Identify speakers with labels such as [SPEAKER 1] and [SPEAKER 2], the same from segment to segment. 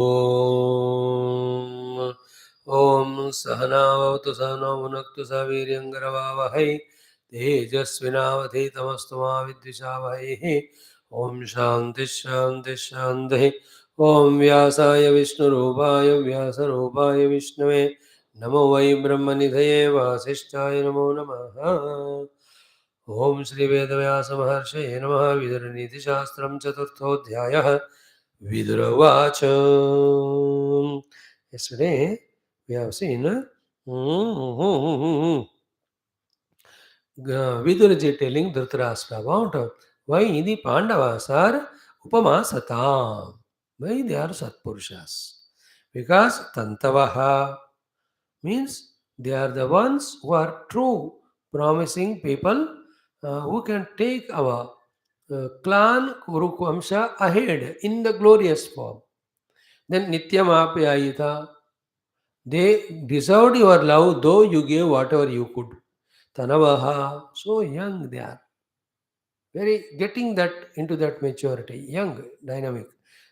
[SPEAKER 1] ॐ सहनावतु सहनौ भुनक्तु सह वीर्यङ्करवावहै तेजस्विनावधीतमस्तु मा विद्विषावहैः। ॐ शान्तिः शान्तिः शान्तिः। ॐ व्यासाय विष्णुरूपाय व्यासरूपाय विष्णवे नमो वै ब्रह्मनिधये वासिष्ठाय नमो नमः। ॐ श्रीवेदव्यासमहर्षये नमः। विदुरनीतिशास्त्रं चतुर्थोऽध्यायः। Vidura Vacha. Yesterday we have seen Viduraji telling Dhritarashtra about why the Pandavas are Upamasatam. Why they are Satpurushas. Because Tantavaha means they are the ones who are true, promising people who can take our clan Kurukwamsha ahead in the glorious form. Then Nityamapyayita, they deserved your love, though you gave whatever you could. Tanavaha, so young they are. Very getting that into that maturity, young, dynamic.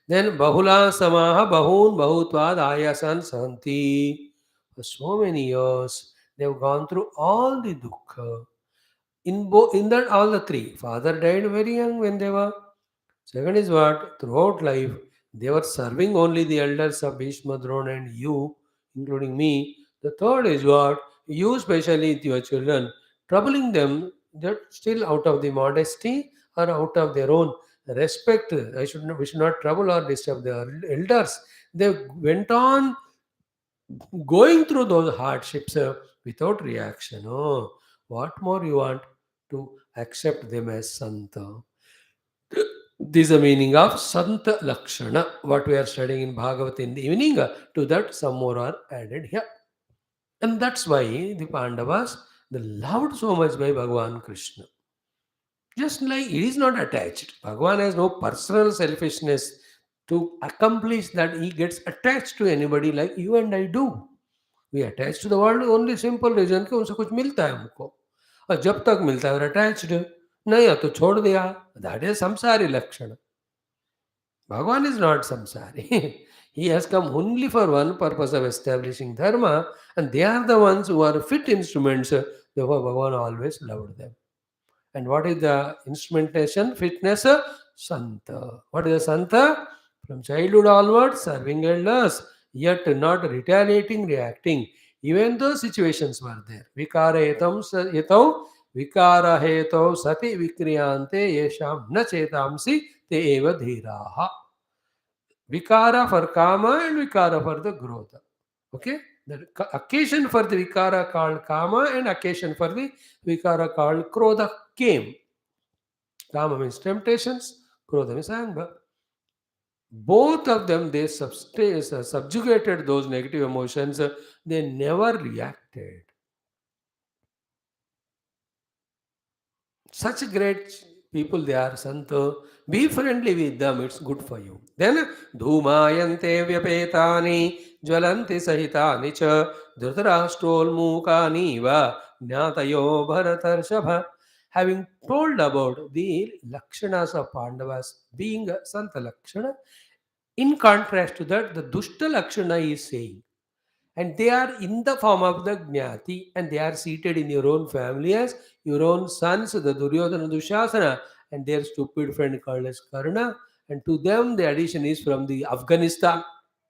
[SPEAKER 1] Then Bahula Samaha Bahun Bahutvad Ayasan Santi. For so many years, they've gone through all the dukkha. In that all the three. Father died very young when they were. Second is what? Throughout life, they were serving only the elders of Bhishma, Drona and you, including me. The third is what? You, especially with your children, troubling them that still out of the modesty or out of their own respect. We should not trouble or disturb the elders. They went on going through those hardships without reaction. Oh, what more you want to accept them as Santa? This is the meaning of Santa Lakshana, what we are studying in Bhagavad in the evening. To that, some more are added here. And that's why the Pandavas, they loved so much by Bhagavan Krishna. Just like he is not attached. Bhagavan has no personal selfishness to accomplish that he gets attached to anybody like you and I do. We attach to the world only simple reason कि उनसे कुछ मिलता है हमको और जब तक मिलता है अटैच्ड नहीं है तो छोड़ दिया दैट इज संसारी लक्षण Bhagavan is not samsari. He has come only for one purpose of establishing dharma, and they are the ones who are fit instruments. Therefore, Bhagavan always loved them. And what is the instrumentation? Fitness? Santa. What is a Santa? From childhood onwards, serving elders, yet not retaliating, reacting. Even though situations were there. Vikara yatau vikara hetau sati vikriyante yesham na chetamsi te eva dhiraha. Vikara for kama and vikara for the growth. Okay? The occasion for the vikara called kama and occasion for the vikara called krodha came. Kama means temptations, krodha means anger. Both of them, they subjugated those negative emotions. They never reacted. Such great people they are, Santo. Be friendly with them, it's good for you. Then, Dhumayante Vyapetani, Jvalanti Sahitani Cha, Dhritarashtrolmukani Va, Jnatayo Bharatarshabha. Having told about the Lakshanas of Pandavas being a Santa Lakshana, in contrast to that, the Dushta Lakshana is saying, and they are in the form of the Jnati, and they are seated in your own family as your own sons, the Duryodhana Dushasana, and their stupid friend called as Karna. And to them, the addition is from the Afghanistan.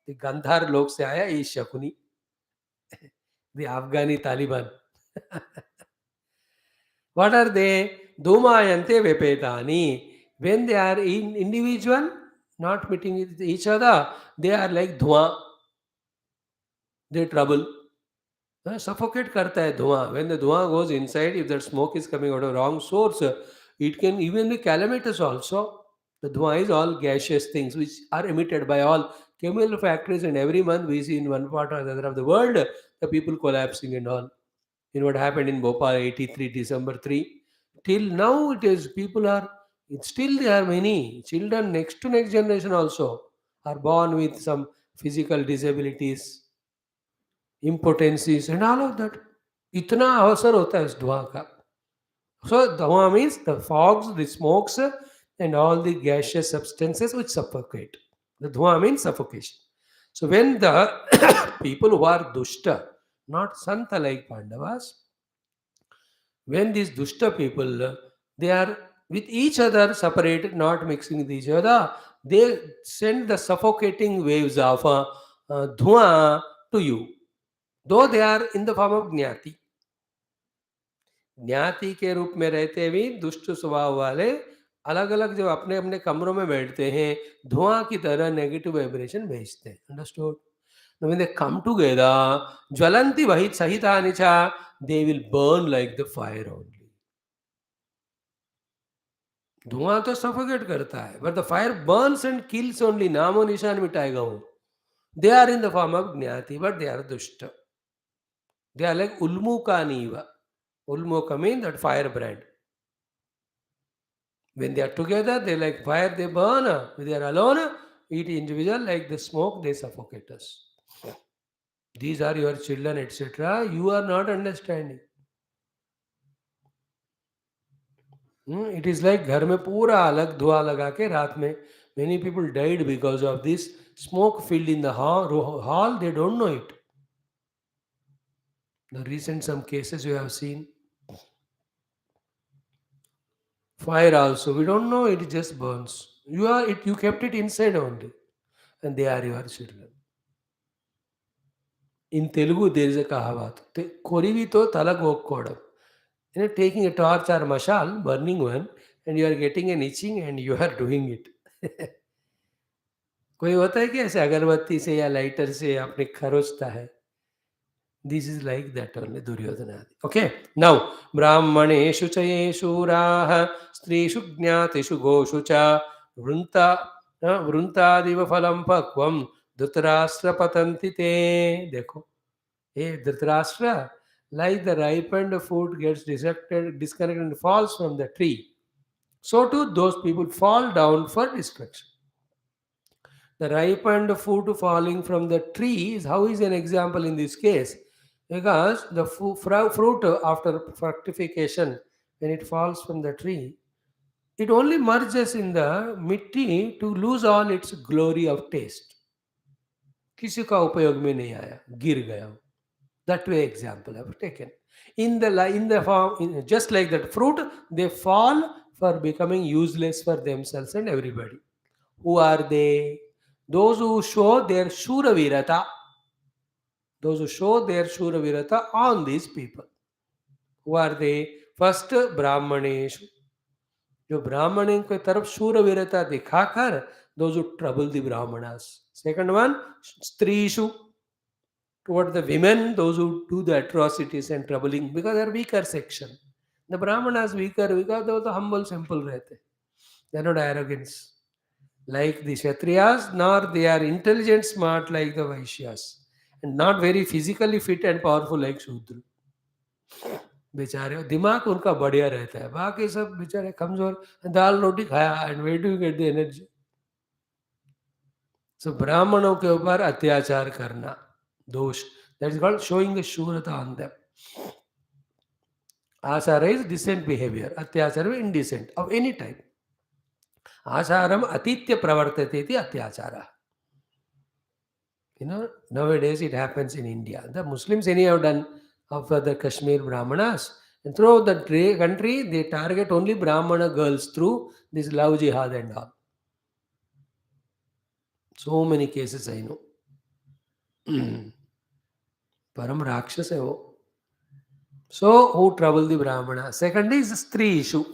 [SPEAKER 1] The Gandhar log se aaya is Shakuni, the Afghani Taliban. What are they? Dhumayante Vepetani. When they are in individual, not meeting with each other, they are like Dhua. They trouble. Suffocate karta hai dhua. When the dhua goes inside, if that smoke is coming out of wrong source, it can even be calamitous also. The dhua is all gaseous things which are emitted by all chemical factories, and every month we see in one part or the other of the world the people collapsing and all. In what happened in Bhopal 83 December 3. Till now it is people are still there are many children next to next generation also are born with some physical disabilities, impotencies and all of that. इतना अवसर होता है इस धुआं का. So धुआं means the fogs, the smokes and all the gaseous substances which suffocate. The धुआं means suffocation. So when the people who are dushta, not santa like Pandavas, when these dushta people, they are with each other separated, not mixing with each other, they send the suffocating waves of dhua to you, though they are in the form of ज्ञाति. ज्ञाति के रूप में रहते भी दुष्ट स्वभाव वाले अलग अलग जब अपने अपने कमरों में बैठते हैं, धुआं की तरह नेगेटिव वाइब्रेशन भेजते हैं. Understood? When they come together, ज्वलंती वही सहितानि च, they will burn like the fire only. धुआं तो सफोकेट करता है, but the fire burns and kills only. नामो निशान मिटाएगा वो. They are in the form of ज्ञाति, but they are दुष्ट. They are like ulmukaniva. Ulmuka means that firebrand. When they are together, they like fire, they burn. When they are alone, each individual like the smoke, they suffocate us. These are your children, etc. You are not understanding. It is like घर में पूरा अलग धुआं लगा के रात में many people died because of this smoke filled in the hall. They don't know it. The recent some cases you have seen. Fire also, we don't know, it just burns. You kept it inside only, and they are your children. In Telugu, there is a kahavat. Korivito talagokkodam. Taking a torch or mashal, burning one, and you are getting an itching and you are doing it. कोई होता है कि ऐसे अगरबत्ती से या lighter से आपने खरोचता है. This is like that only Duryodhana. Okay. Now, Brahmaneshu chaye shuraha, strishu jnatishu goshu cha, vrunta diva phalam pakvam, dhutarashtra patanti te. देखो, hey, Dhritarashtra, like the ripened fruit gets disconnected and falls from the tree, so too those people fall down for destruction. The ripened fruit falling from the tree is how is an example in this case, because the fruit after fructification, when it falls from the tree, it only merges in the mitti to lose all its glory of taste. किसी का उपयोग में नहीं आया, गिर गया. That way example I have taken. In the form, just like that fruit, they fall for becoming useless for themselves and everybody. Who are they? Those who show their Shuravirata. Those who show their Shuravirata on these people. Who are they? First, Brahmaneshu. जो ब्राह्मण की तरफ शूरवीरता दिखाकर, those who trouble the Brahmanas. Second one, Strishu. Toward the women, those who do the atrocities and troubling, because they are weaker section. The Brahmanas weaker because they are humble, simple रहते. They are not arrogance like the Kshatriyas, nor they are intelligent, smart like the Vaishyas, and not very physically fit and powerful like Shudra. बेचारे दिमाग उनका बढ़िया रहता है, बाकी सब बेचारे कमजोर, दाल रोटी खाया, and where do you get the energy? So ब्राह्मणों के ऊपर अत्याचार करना दोष, that is called showing the shurata on them. Asara is decent behavior, atyachara is indecent of any type. Asaram atitya pravartate iti atyachara. Nowadays it happens in India. The Muslims anyhow done after the Kashmir Brahmanas, and throughout the country they target only Brahmana girls through this love jihad and all. So many cases I know. Param Rakshas hai wo. So who trouble the Brahmana? Second is Stri issue.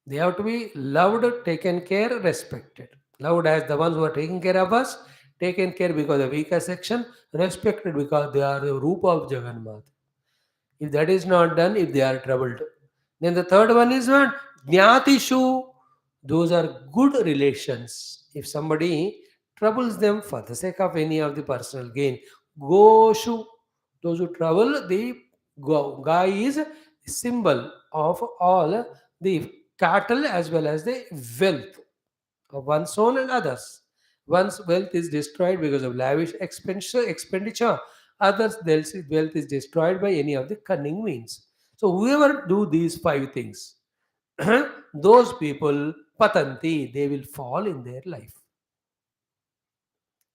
[SPEAKER 1] They have to be loved, taken care, respected. Loved as the ones who are taking care of us, taken care because of weaker section, respected because they are the Rupa of Jagannath. If that is not done, if they are troubled. Then the third one is what? Jnatishu. Those are good relations. If somebody troubles them for the sake of any of the personal gain. Goshu. Those who trouble, the guy is a symbol of all the cattle as well as the wealth of one's own and others. One's wealth is destroyed because of lavish expenditure. Others' wealth is destroyed by any of the cunning means. So whoever do these five things, those people patanti, they will fall in their life.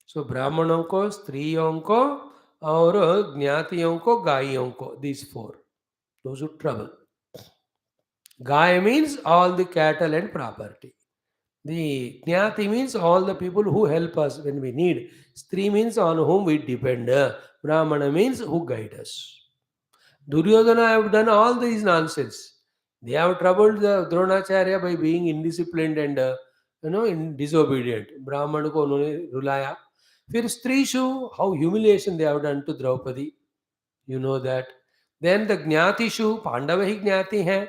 [SPEAKER 1] सो ब्राह्मणों को, स्त्रियों को और ज्ञातियों को, गायों को, these four, those who travel. Gaya means all the cattle and property. The Jnati means all the people who help us when we need. Stri means on whom we depend. Brahmana means who guide us. Duryodhana have done all these nonsense. They have troubled the Dronacharya by being indisciplined and disobedient. Brahmana को उन्होंने रुलाया. फिर स्त्रीशु, how humiliation they have done to Draupadi. You know that. Then the ज्ञातिशु, Pandav ही ज्ञाति हैं,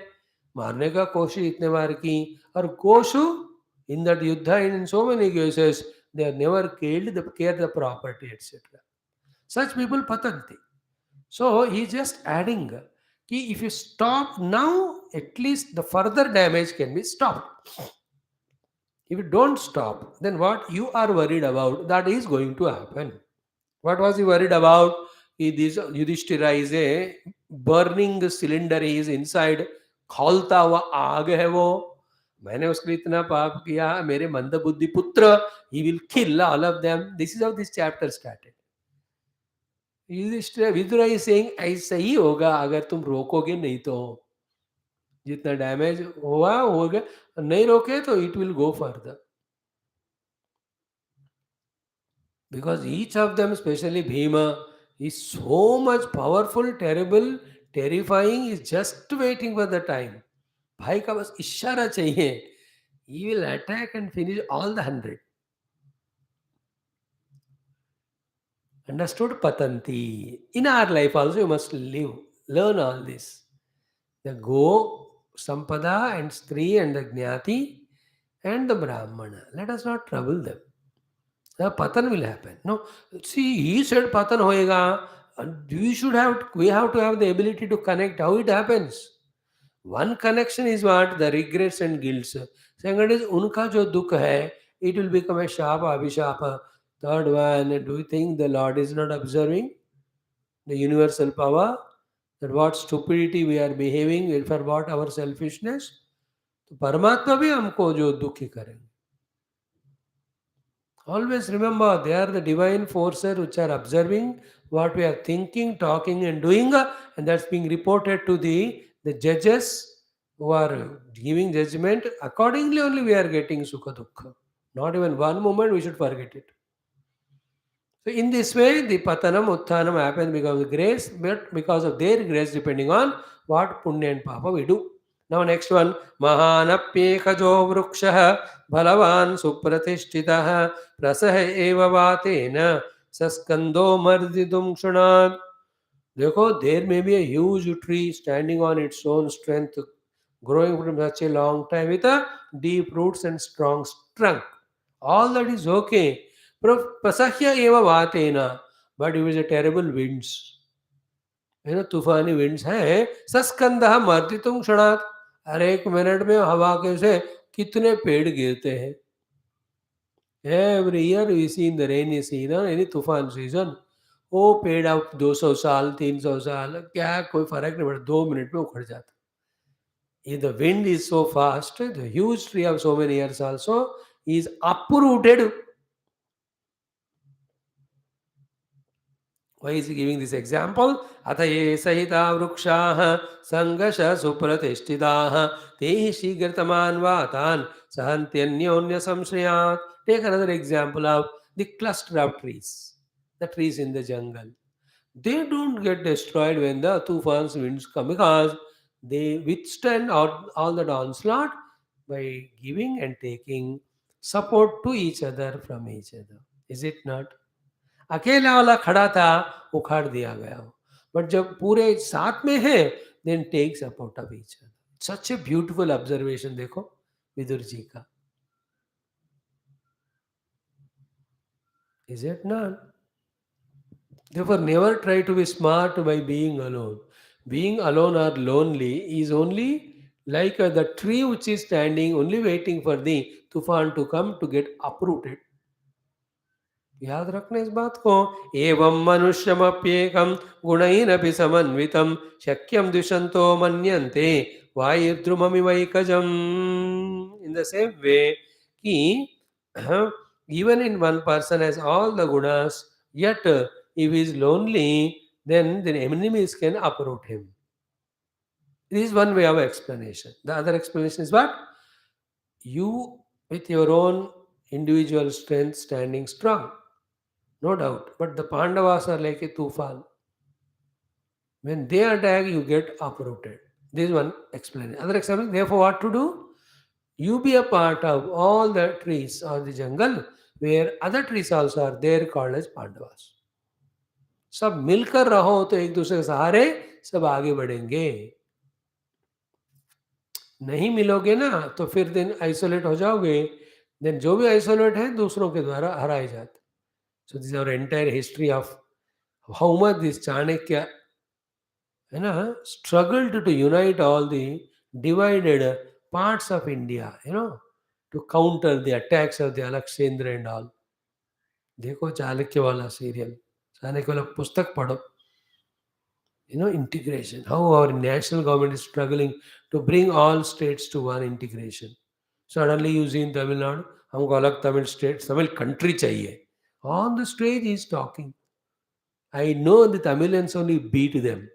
[SPEAKER 1] मारने का कोशिश इतने बार की. और गोशु, in that yuddha, in so many cases, they have never killed, they care the property, etc. Such people patanti. So he is just adding ki if you stop now, at least the further damage can be stopped. If you don't stop, then what you are worried about, that is going to happen. What was he worried about? This Yudhishthira is a burning cylinder, he is inside, खौलता हुआ आग है वो. मैंने उसके लिए इतना पाप किया, मेरे मंद बुद्धि पुत्र, he will kill all of them. This is how this chapter started. Yudhishthir, Vidura is saying ऐसा ही होगा अगर तुम रोकोगे नहीं तो. जितना डैमेज हुआ हो गया, नहीं रोके तो it will go further. Because each of them, especially Bhima, is so much powerful, terrible, terrifying, is just waiting for the time. भाई का बस इशारा चाहिए. He will attack and finish all the 100. Understood? Patanti. In our life also you must live, learn all this. The Go, Sampada and Stri and the Jnati and the Brahmana. Let us not trouble them. The patan will happen. No, see, he said patan hoega. We have to have the ability to connect. How it happens? One connection is what? The regrets and guilts. Second is unka jo dukh hai, it will become a shapa, abhishapa. Third one, do you think the Lord is not observing the universal power? That what stupidity we are behaving for what our selfishness? तो परमात्मा भी हमको जो दुखी करेंगे. Always remember, they are the divine forces which are observing what we are thinking, talking, and doing, and that's being reported to the judges who are giving judgment. Accordingly, only we are getting sukha dukkha. Not even one moment we should forget it. So, in this way, the patanam, utthanam happens because of grace, but because of their grace, depending on what punya and papa we do. Now, next one, महानप्येकजो वृक्षः बलवान् सुप्रतिष्ठितः रसः एव वातेन सस्कंदो मर्दितुं क्षणात्. देखो, there may be a huge tree standing on its own strength, growing from such a long time with a deep roots and strong trunk. All that is okay. Prasahya eva vatena, but it was a terrible winds. तूफानी winds हैं. सस्कंदः मर्दितुं क्षणात्, हर एक minute में हवा के से कितने पेड़ गिरते हैं. Every year we see in the rainy season, any तूफान सीजन, वो पेड़ अब 200 साल 300 साल क्या कोई फर्क नहीं पड़ता, 2 मिनट में उखड़ जाता. If the wind is so fast, the huge tree of so many years also is uprooted. Why is he giving this example? Atha ye sahita vrukshaha sangasha supratishtitaha tehi shigrataman vatan sahantyanyonya samshriyat. Take another example of the cluster of trees, the trees in the jungle. They don't get destroyed when the tufans winds come because they withstand all the onslaught by giving and taking support to each other from each other. Is it not? अकेला वाला खड़ा था, उखाड़ दिया गया हो, but जब पूरे साथ में है, then take support of each other. Such a beautiful observation. देखो विदुर जी का. Is it not? Therefore, never try to be smart by being alone. Being alone or lonely is only like the tree which is standing, only waiting for the tufan to come to get uprooted. याद रखना इस बात को. एवं मनुष्यमप्येकं गुणैरपि समन्वितं शक्यं द्विषन्तो मन्यन्ते वायुर्द्रुममिवैकजम्. In the same way कि Even in one person has all the gunas, yet if he is lonely, then the enemies can uproot him. This is one way of explanation. The other explanation is what? You, with your own individual strength, standing strong, no doubt. But the Pandavas are like a tufan. When they attack, you get uprooted. This is one explanation. Other explanation, therefore, what to do? You be a part of all the trees or the jungle where other trees also are there called as Pandavas. सब मिलकर रहो तो एक दूसरे के सहारे सब आगे बढ़ेंगे. नहीं मिलोगे ना तो फिर दिन आइसोलेट हो जाओगे. देन जो भी आइसोलेट है दूसरों के द्वारा हराए जाते. So this our entire history of how much this Chanakya है ना struggled to unite all the divided parts of India, to counter the attacks of the Alexandra and all. देखो चाणक्य वाला सीरियल, चाणक्य वाला पुस्तक पढ़ो. Integration, how our national government is struggling to bring all states to one integration. Suddenly you see in Tamil Nadu, हमको अलग Tamil state Tamil country चाहिए. On the stage he is talking. I know the Tamilians only beat them.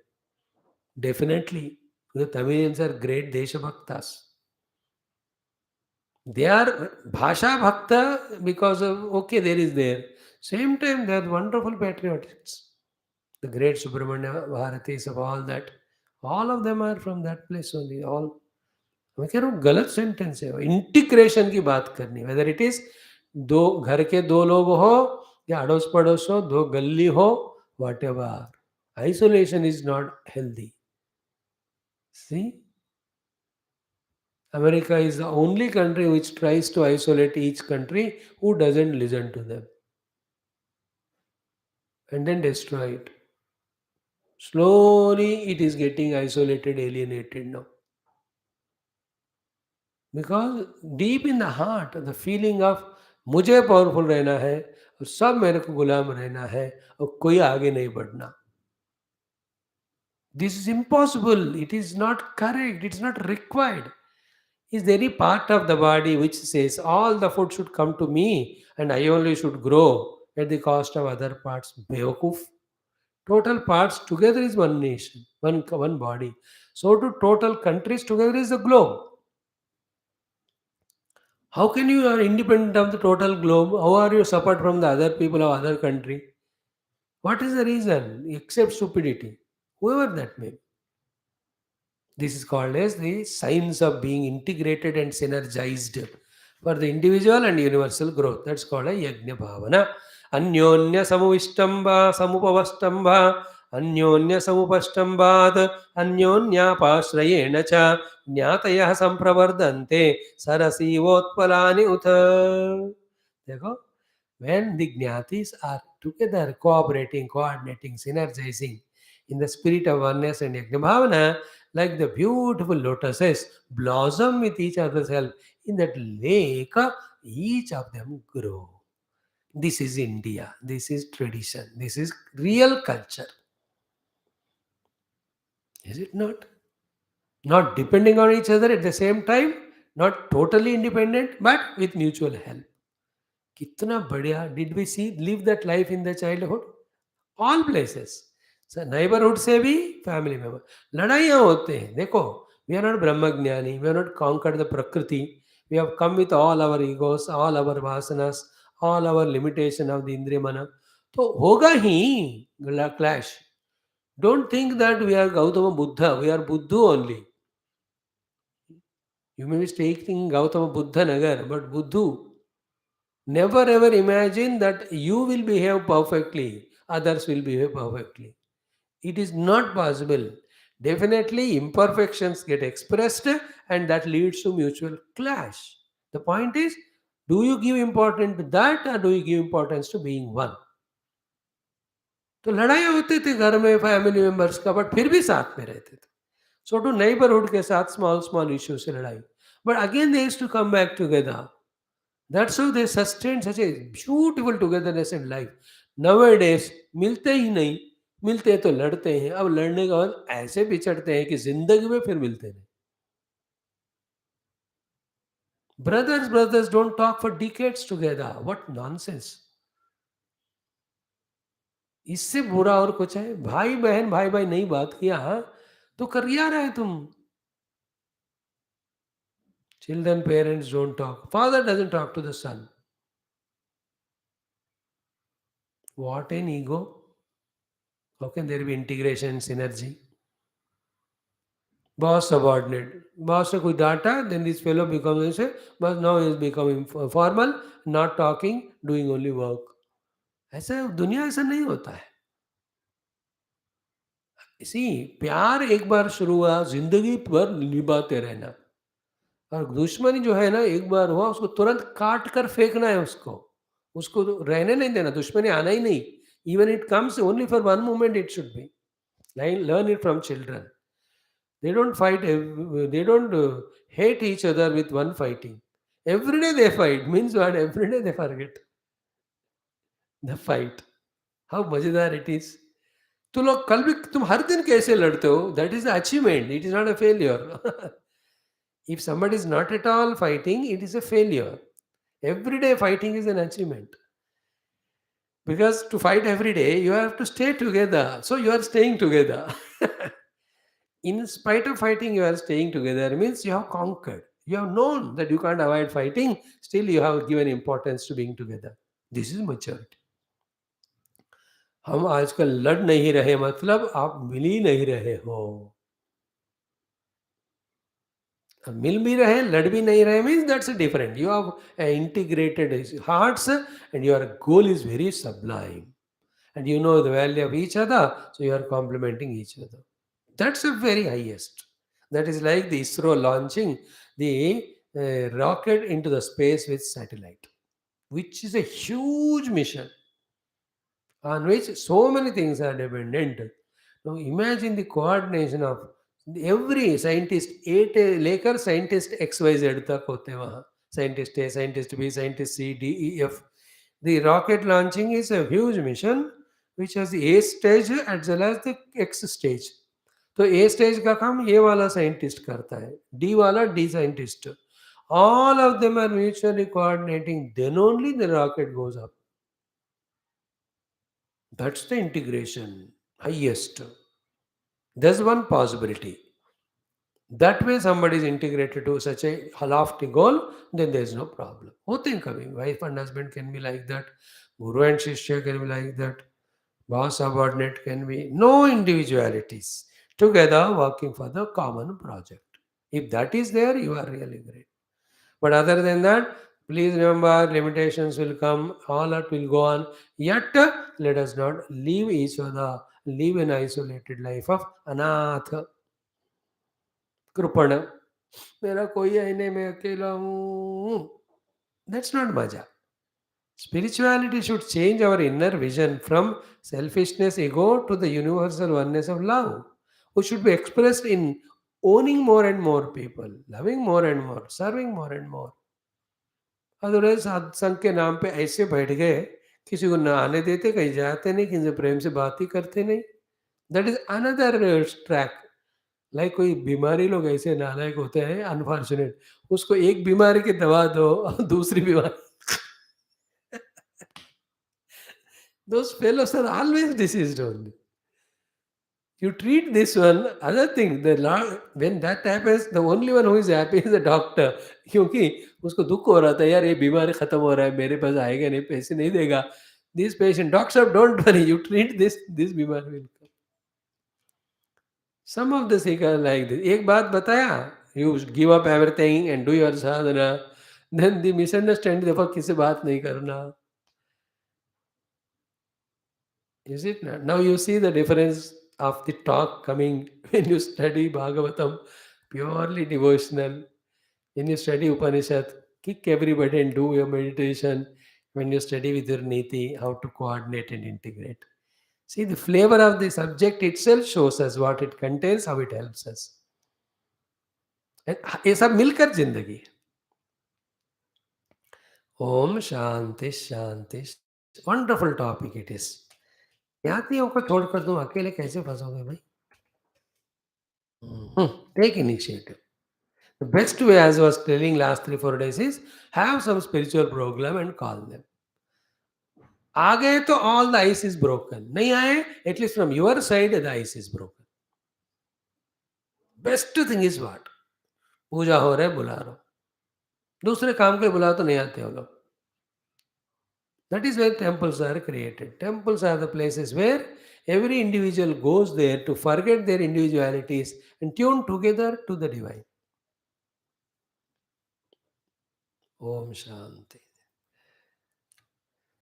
[SPEAKER 1] Definitely. The Tamilians are great Deshabhaktas. They are Bhasha Bhakta because of, okay, there is there. Same time, they are wonderful patriots. The great Subramanya Bharatis of all that. All of them are from that place only. All. मैं कह रहा हूँ गलत sentence है. Integration की बात करनी, whether it is दो घर के दो लोग हो या अड़ोस पड़ोस हो, दो गली हो, what ever. Isolation is not healthy. See, America is the only country which tries to isolate each country who doesn't listen to them and then destroy it. Slowly, it is getting isolated, alienated now. Because deep in the heart, the feeling of मुझे powerful रहना है और सब मेरे को गुलाम रहना है और कोई आगे नहीं बढ़ना. This is impossible. It is not correct. It is not required. Is there any part of the body which says all the food should come to me and I only should grow at the cost of other parts? Beokuf. Total parts together is one nation, one body. So do total countries together is the globe. How can you are independent of the total globe? How are you separate from the other people of other country? What is the reason except stupidity? Whoever that may be. This is called as the science of being integrated and synergized for the individual and universal growth. That's called a yajna bhavana. Anyonya samuvistamba samupavastamba अन्योन्य समुपष्टम्बात् अन्योन्यापाश्रयेण च ज्ञातयः संप्रवर्धन्ते सरसीवोत्पलानि उत. देखो, when the Gnatis are together cooperating, coordinating, synergizing in the spirit of oneness and yajna bhavana, like the beautiful lotuses blossom with each other's help, in that lake each of them grow. This is India, this is tradition, this is real culture. Is it not? Not depending on each other at the same time, not totally independent, but with mutual help. कितना बढ़िया. Did we see live that life in the childhood? All places. So neighborhood से भी family member. लड़ाइयाँ होते हैं. देखो, we are not ब्रह्मज्ञानी, we are not conquered the prakriti. We have come with all our egos, all our vasanas, all our limitation of the indriya mana. तो होगा ही clash. Don't think that we are Gautama Buddha. We are Buddhu only. You may be taking Gautama Buddha Nagar, but Buddhu. Never ever imagine that you will behave perfectly, others will behave perfectly. It is not possible. Definitely, imperfections get expressed and that leads to mutual clash. The point is, do you give importance to that or do you give importance to being one? तो लड़ाई होती थी घर में family members का, but फिर भी साथ में रहते थे. सो टू नेबरहुड के साथ स्मॉल स्मॉल इश्यू से लड़ाई, but again they used to come back together. That's how they sustain such a beautiful togetherness in life. Nowadays मिलते ही नहीं, मिलते तो लड़ते हैं. अब लड़ने के बाद ऐसे बिछड़ते हैं कि जिंदगी में फिर मिलते नहीं. Brothers don't talk for decades together. What nonsense. इससे बुरा और कुछ है? भाई भाई नहीं बात किया, हाँ, तो कर क्या रहे तुम? Children, parents don't talk. Father doesn't talk to the son. What an ego. How can there be integration, synergy? Boss subordinate. Boss ने कोई डांटा, then this fellow becomes ऐसे, but now he is becoming formal, not talking, doing only work. ऐसा दुनिया ऐसा नहीं होता है. इसी प्यार एक बार शुरू हुआ, जिंदगी भर निभाते रहना. और दुश्मनी जो है ना, एक बार हुआ उसको तुरंत काट कर फेंकना है उसको. उसको तो रहने नहीं देना, दुश्मनी आना ही नहीं. Even it comes only for one moment it should be. Learn it from children. They don't fight, they don't hate each other with one fighting. Every day they fight, means what? Every day they forget the fight. How मजेदार it is. तो लोग कल भी तुम हर दिन कैसे लड़ते हो? That is the achievement. It is not a failure. If somebody is not at all fighting, it is a failure. Every day fighting is an achievement. Because to fight every day, you have to stay together. So you are staying together. In spite of fighting, you are staying together means you have conquered. You have known that you can't avoid fighting, still you have given importance to being together. This is maturity. हम आजकल लड़ नहीं रहे मतलब आप मिल ही नहीं रहे हो. अब मिल भी रहे, लड़ भी नहीं रहे means that's a different. You have integrated hearts and your goal is very sublime. And you know the value of each other, so you are complementing each other. That's the very highest. That is like the ISRO launching the rocket into the space with satellite, which is a huge mission on which so many things are dependent. Now imagine the coordination of every scientist, 8 लेकर scientist XYZ तक होते हैं वहाँ. Scientist A, scientist B, scientist C, D, E, F. The rocket launching is a huge mission which has the A stage as well as the X stage. तो a stage का काम ये वाला scientist करता है, डी वाला D scientist. All of them are mutually coordinating, then only the rocket goes up. That's the integration highest. there's one possibility. That way somebody is integrated to such a lofty goal, then there is no problem. होते हैं कभी, wife and husband can be like that, guru and shishya can be like that, boss subordinate can be, no individualities, together working for the common project. If that is there, you are really great. But other than that, please remember limitations will come, all that will go on. Yet, let us not leave each other, live an isolated life of anath, कृपण. मेरा कोई है नहीं, मैं अकेला हूँ. That's not maja. Spirituality should change our inner vision from selfishness, ego to the universal oneness of love, which should be expressed in owning more and more people, loving more and more, serving more and more. Otherwise सत्संग के नाम पे ऐसे बैठ गए, किसी को ना आने देते, कहीं जाते नहीं, किसी से प्रेम से बात ही करते नहीं. That is another track. Like कोई बीमारी, लोग ऐसे नालायक होते हैं अनफॉर्चुनेट, उसको एक बीमारी की दवा दो और दूसरी बीमारी. Those fellows are always diseased only. You treat this one, other thing, when that happens, the only one who is happy is the doctor. क्योंकि उसको दुख हो रहा था, यार ये बीमारी खत्म हो रहा है, मेरे पास आएगा नहीं, पैसे नहीं देगा. This patient, doctor, don't worry, you treat this बीमारी will come. Some of the sick are like this. एक बात बताया, you give up everything and do your sadhana. Then the misunderstanding, देखो किसी बात नहीं करना. Is it not? Now you see the difference of the talk coming when you study Bhagavatam, purely devotional. When you study Upanishad, kick everybody and do your meditation. When you study with your Neethi, how to coordinate and integrate. See, the flavor of the subject itself shows us what it contains, how it helps us. ये सब मिलकर जिंदगी. Om Shanti Shanti. Wonderful topic it is. ज्ञातियों को छोड़कर तुम अकेले कैसे फंसोगे भाई? Take initiative. The best way, as I was telling last 3 4 days, is have some spiritual program and call them. आ गए तो all the ice is broken. नहीं आए, at least from your side the ice is broken. Best thing is what? पूजा हो रहा है, बुला रहा हूँ. दूसरे काम के लिए बुलाओ तो नहीं आते हो लोग. That is why temples are created. Temples are the places where every individual goes there to forget their individualities and tune together to the divine. Om Shanti.